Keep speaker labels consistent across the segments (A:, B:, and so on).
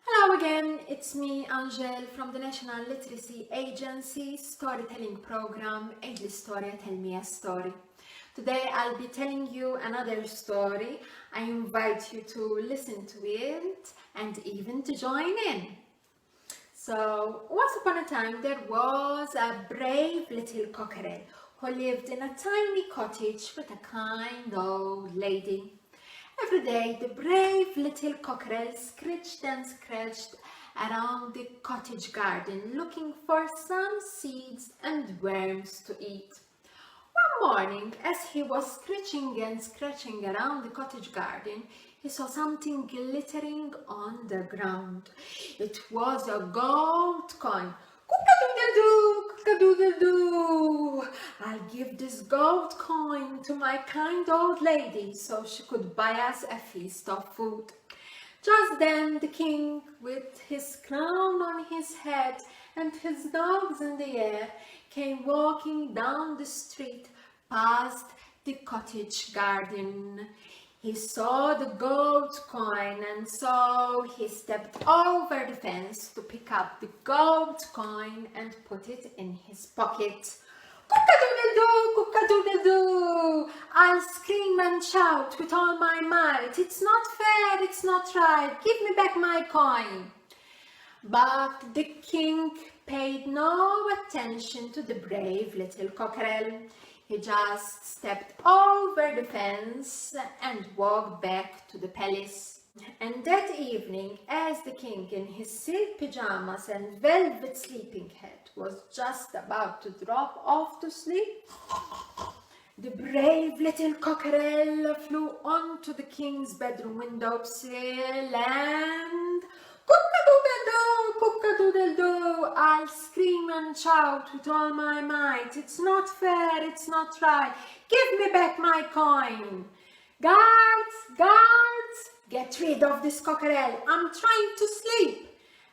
A: Hello again, it's me, Angel, from the National Literacy Agency storytelling program, Għidli Storja, tell me a story. Today I'll be telling you another story. I invite you to listen to it and even to join in. So, once upon a time there was a brave little cockerel who lived in a tiny cottage with a kind old lady. Every day the brave little cockerel scratched and scratched around the cottage garden looking for some seeds and worms to eat. One morning, as he was scratching and scratching around the cottage garden, he saw something glittering on the ground. It was a gold coin. Cock-a-doodle-doo, cock-a-doodle-doo. I'll give this gold coin to my kind old lady so she could buy us a feast of food. Just then the king, with his crown on his head and his dogs in the air, came walking down the street past the cottage garden. He saw the gold coin and so he stepped over the fence to pick up the gold coin and put it in his pocket. Cock-a-doodle-doo, cock-a-doodle-doo, I'll scream and shout with all my might. It's not fair, it's not right, give me back my coin. But the king paid no attention to the brave little cockerel. He just stepped over the fence and walked back to the palace. And that evening, as the king in his silk pajamas and velvet sleeping hat was just about to drop off to sleep, the brave little cockerel flew onto the king's bedroom windowsill and cock-a-doodle-doo, cock-a-doodle-doo, I'll scream and shout with all my might. It's not fair, it's not right. Give me back my coin. Guards, guards, get rid of this cockerel. I'm trying to sleep.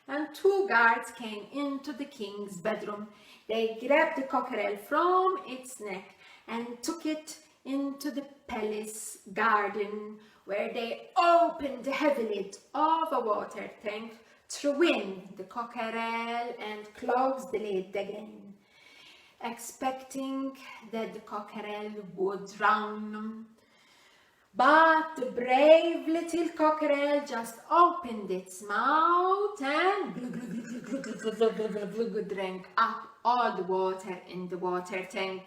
A: And two guards came into the king's bedroom. They grabbed the cockerel from its neck and took it into the palace garden, where they opened the heavy lid of a water tank, threw in the cockerel and closed the lid again, expecting that the cockerel would drown. But the brave little cockerel just opened its mouth and drank up all the water in the water tank.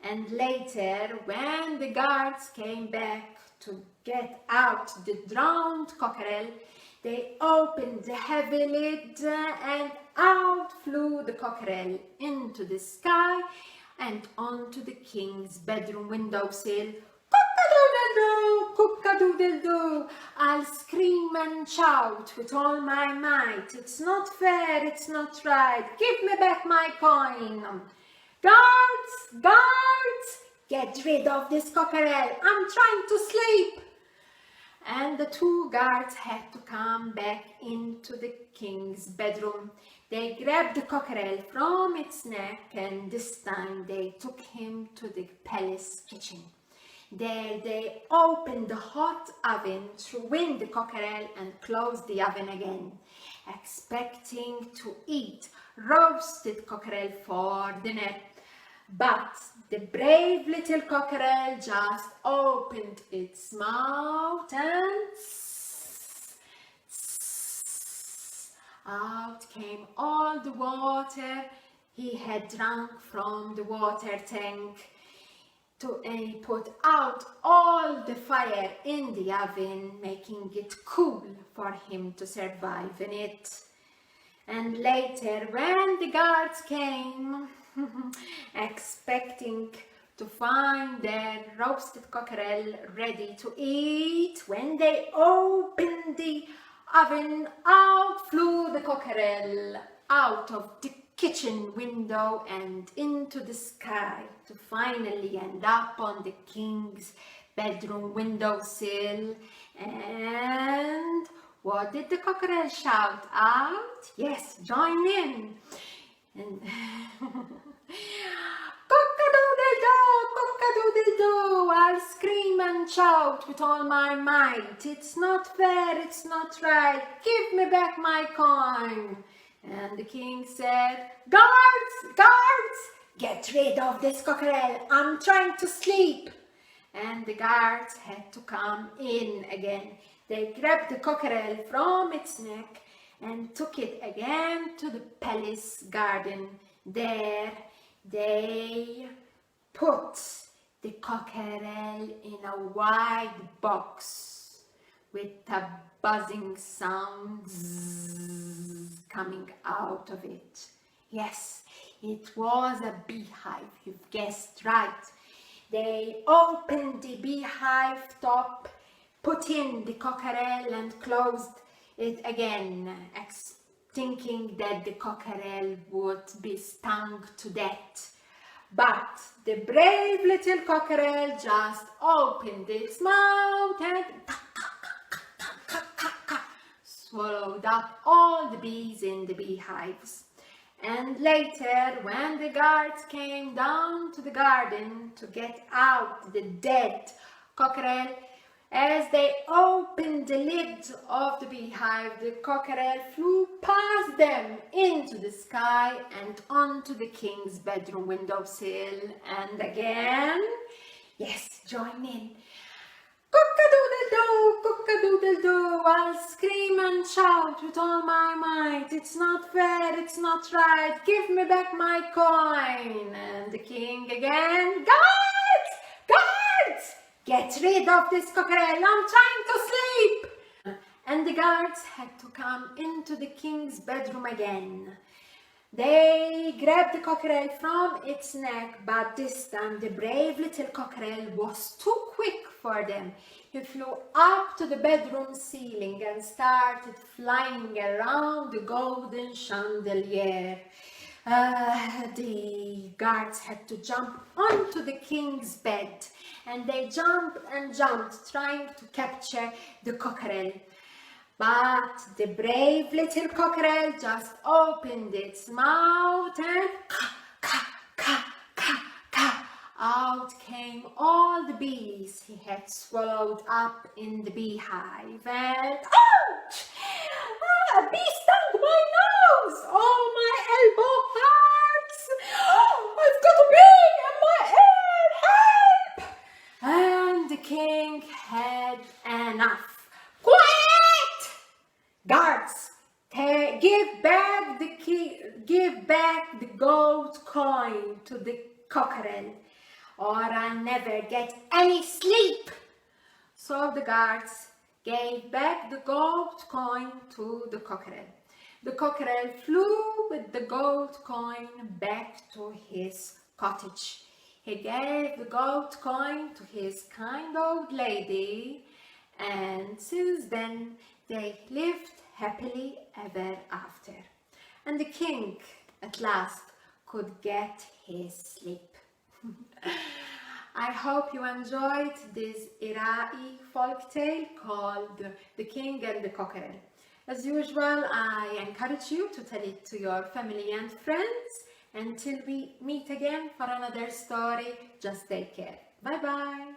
A: And later, when the guards came back to get out the drowned cockerel, they opened the heavy lid and out flew the cockerel into the sky and onto the king's bedroom windowsill. Cock-a-doodle-doo, cock-a-doodle-doo, I'll scream and shout with all my might. It's not fair, it's not right. Give me back my coin. Guards, guards, get rid of this cockerel. I'm trying to sleep. And the two guards had to come back into the king's bedroom. They grabbed the cockerel from its neck and this time they took him to the palace kitchen. There they opened the hot oven, threw in the cockerel and closed the oven again, expecting to eat roasted cockerel for dinner. But the brave little cockerel just opened its mouth and out came all the water he had drunk from the water tank. He put out all the fire in the oven, making it cool for him to survive in it. And later, when the guards came, expecting to find their roasted cockerel ready to eat, when they opened the oven, out flew the cockerel out of the kitchen window and into the sky to finally end up on the king's bedroom windowsill. And what did the cockerel shout out? Yes, join in. And cock-a-doodle-doo, cock-a-doodle-doo, I'll scream and shout with all my might, "It's not fair, it's not right, give me back my coin." And the king said, "Guards, guards, get rid of this cockerel, I'm trying to sleep." And the guards had to come in again. They grabbed the cockerel from its neck and took it again to the palace garden. There they put the cockerel in a wide box with a buzzing sound coming out of it. Yes, it was a beehive, you've guessed right. They opened the beehive top, put in the cockerel and closed it again, thinking that the cockerel would be stung to death. But the brave little cockerel just opened its mouth and swallowed up all the bees in the beehives. And later, when the guards came down to the garden to get out the dead cockerel, as they opened the lid of the beehive, the cockerel flew past them into the sky and onto the king's bedroom windowsill. And again, yes, join in. Cock-a-doodle-doo, cock-a-doodle-doo, I'll scream and shout with all my might, "It's not fair, it's not right, give me back my coin." And the king again, "Guards, guards, get rid of this cockerel, I'm trying to sleep." And the guards had to come into the king's bedroom again. They grabbed the cockerel from its neck, but this time the brave little cockerel was too quick for them. He flew up to the bedroom ceiling and started flying around the golden chandelier. The guards had to jump onto the king's bed, and they jumped and jumped, trying to capture the cockerel. But the brave little cockerel just opened its mouth and out came all the bees he had swallowed up in the beehive. And ouch! A bee stung my nose! Oh, my elbow hurts! I've got a bee in my ear! Help! And the king had enough. Quiet! Guards, give back the gold coin to the cockerel, or I'll never get any sleep. So the guards gave back the gold coin to the cockerel. The cockerel flew with the gold coin back to his cottage. He gave the gold coin to his kind old lady, and since then they lived happily ever after. And the king at last could get his sleep. I hope you enjoyed this Iraqi folktale called The King and the Cockerel. As usual, I encourage you to tell it to your family and friends. Until we meet again for another story, just take care. Bye bye.